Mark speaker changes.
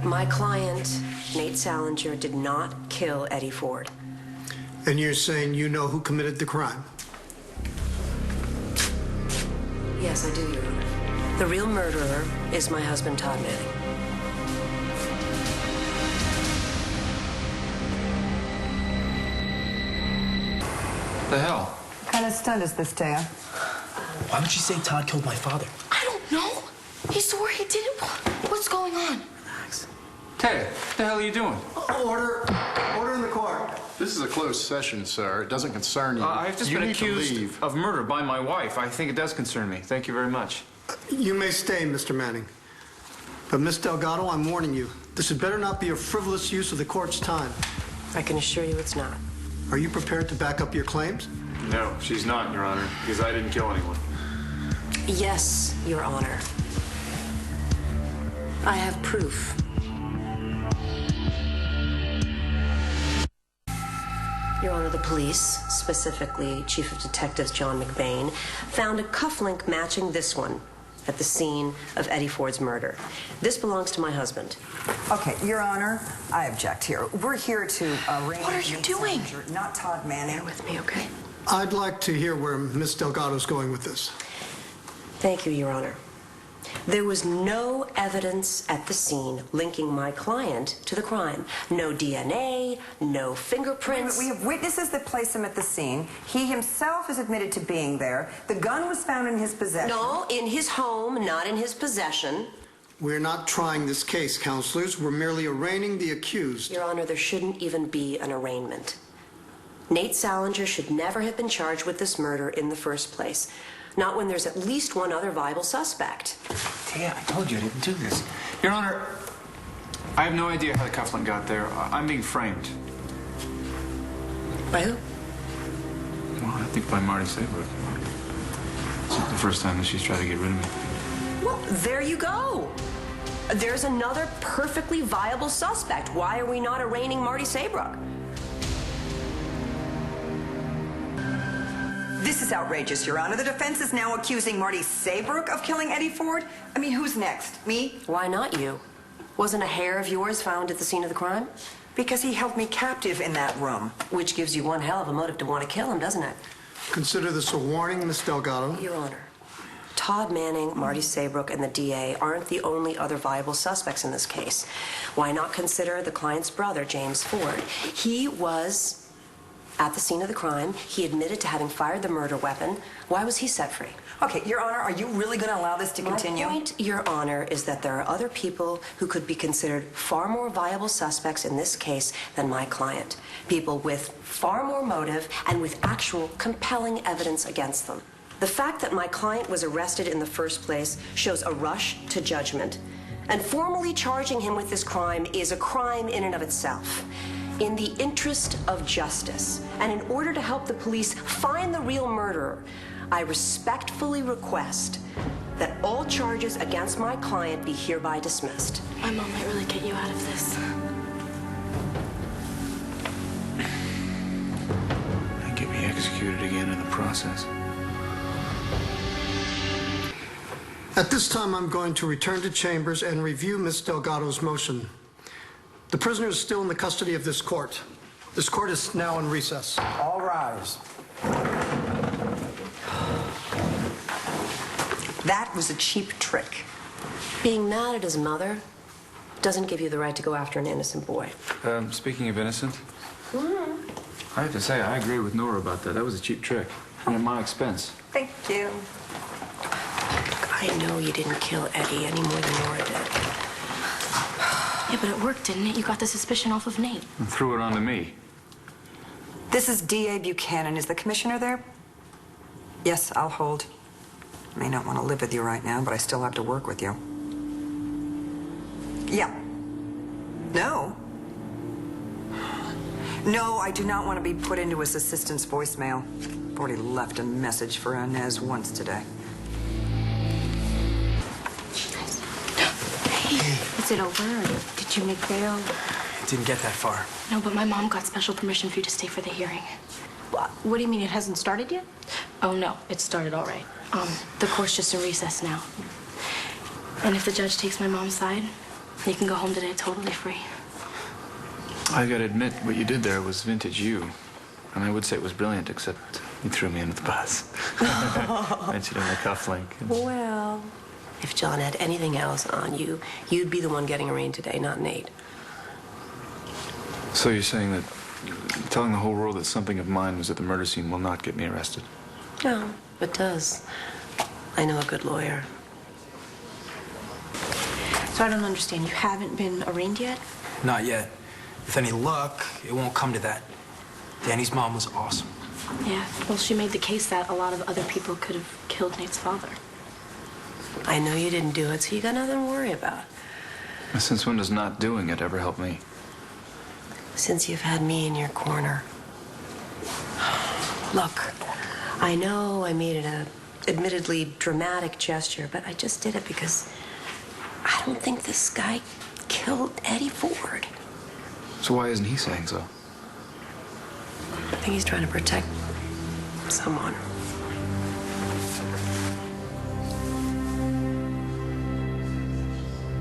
Speaker 1: My client, Nate Salinger, did not kill Eddie Ford.
Speaker 2: And you're saying you know who committed the crime?
Speaker 1: Yes, I do, Your Honor. The real murderer is my husband, Todd Manning.
Speaker 3: The hell?
Speaker 4: What kind of stunt is this, Taya?
Speaker 5: Why would she say Todd killed my father?
Speaker 6: I don't know. He swore he didn't. What's going on?
Speaker 5: Relax.
Speaker 3: Tay, what the hell are you doing?
Speaker 2: Order in the court.
Speaker 7: This is a closed session, sir. It doesn't concern you.
Speaker 3: I've just
Speaker 7: You
Speaker 3: been
Speaker 7: need to
Speaker 3: accused
Speaker 7: leave.
Speaker 3: of murder by my wife. I think it does concern me. Thank you very much.
Speaker 2: You may stay, Mr. Manning. But, Miss Delgado, I'm warning you. This had better not be a frivolous use of the court's time.
Speaker 1: I can assure you it's not.
Speaker 2: Are you prepared to back up your claims?
Speaker 3: No, she's not, Your Honor, because I didn't kill anyone.
Speaker 1: Yes, Your Honor. I have proof. Your Honor, the police, specifically Chief of Detectives John McBain, found a cufflink matching this one at the scene of Eddie Ford's murder. This belongs to my husband.
Speaker 4: Okay, Your Honor, I object here. We're here to arraign...
Speaker 6: What are you doing?
Speaker 4: Salinger, not Todd Manning.
Speaker 1: Bear with me, okay?
Speaker 2: I'd like to hear where Miss Delgado's going with this.
Speaker 1: Thank you, Your Honor. There was no evidence at the scene linking my client to the crime. No DNA, no fingerprints.
Speaker 4: We have witnesses that place him at the scene. He himself is admitted to being there. The gun was found in his possession.
Speaker 1: No, in his home, not in his possession.
Speaker 2: We're not trying this case, counselors. We're merely arraigning the accused.
Speaker 1: Your Honor, there shouldn't even be an arraignment. Nate Salinger should never have been charged with this murder in the first place. Not when there's at least one other viable suspect.
Speaker 3: Taya, I told you I didn't do this. Your Honor, I have no idea how the cufflink got there. I'm being framed.
Speaker 1: By who?
Speaker 3: Well, I think by Marty Saybrook. It's not the first time that she's tried to get rid of me.
Speaker 1: Well, there you go. There's another perfectly viable suspect. Why are we not arraigning Marty Saybrook?
Speaker 4: This is outrageous, Your Honor. The defense is now accusing Marty Saybrook of killing Eddie Ford. I mean, who's next? Me?
Speaker 1: Why not you? Wasn't a hair of yours found at the scene of the crime?
Speaker 4: Because he held me captive in that room.
Speaker 1: Which gives you one hell of a motive to want to kill him, doesn't it?
Speaker 2: Consider this a warning, Miss Delgado.
Speaker 1: Your Honor, Todd Manning, Marty Saybrook, and the DA aren't the only other viable suspects in this case. Why not consider the client's brother, James Ford? He was at the scene of the crime. He admitted to having fired the murder weapon. Why was he set free?
Speaker 4: Okay, Your Honor, are you really going to allow this to continue?
Speaker 1: My point, Your Honor, is that there are other people who could be considered far more viable suspects in this case than my client. People with far more motive and with actual compelling evidence against them. The fact that my client was arrested in the first place shows a rush to judgment. And formally charging him with this crime is a crime in and of itself. In the interest of justice, and in order to help the police find the real murderer, I respectfully request that all charges against my client be hereby dismissed.
Speaker 6: My mom might really get you out of this.
Speaker 3: And get me executed again in the process.
Speaker 2: At this time, I'm going to return to chambers and review Miss Delgado's motion. The prisoner is still in the custody of this court. This court is now in recess.
Speaker 5: All rise.
Speaker 4: That was a cheap trick.
Speaker 1: Being mad at his mother doesn't give you the right to go after an innocent boy.
Speaker 3: Speaking of innocent, I have to say, I agree with Nora about that. That was a cheap trick. And at my expense.
Speaker 4: Thank you.
Speaker 1: I know you didn't kill Eddie any more than Nora did.
Speaker 6: Yeah, but it worked, didn't it? You got the suspicion off of Nate.
Speaker 3: And threw it onto me.
Speaker 4: This is D.A. Buchanan. Is the commissioner there? Yes, I'll hold. I may not want to live with you right now, but I still have to work with you. Yeah. No. No, I do not want to be put into his assistant's voicemail. I've already left a message for Inez once today.
Speaker 6: Is it over, or did you make bail?
Speaker 5: It didn't get that far.
Speaker 6: No, but my mom got special permission for you to stay for the hearing. What do you mean, it hasn't started yet? Oh, no, it started all right. The court's just in recess now. And if the judge takes my mom's side, You can go home today totally free.
Speaker 3: I gotta admit, what you did there was vintage you. And I would say it was brilliant, except you threw me under the bus. Mentioning the cufflink.
Speaker 1: Well, if John had anything else on you, you'd be the one getting arraigned today, not Nate.
Speaker 3: So you're saying that telling the whole world that something of mine was at the murder scene will not get me arrested?
Speaker 1: No, it does. I know a good lawyer.
Speaker 6: So I don't understand. You haven't been arraigned yet?
Speaker 5: Not yet. With any luck, it won't come to that. Dani's mom was awesome.
Speaker 6: Yeah. Well, she made the case that a lot of other people could have killed Nate's father.
Speaker 1: I know you didn't do it, so you got nothing to worry about.
Speaker 3: Since when does not doing it ever help me?
Speaker 1: Since you've had me in your corner. Look, I know I made it a admittedly dramatic gesture, but I just did it because I don't think this guy killed Eddie Ford.
Speaker 3: So why isn't he saying so?
Speaker 1: I think he's trying to protect someone.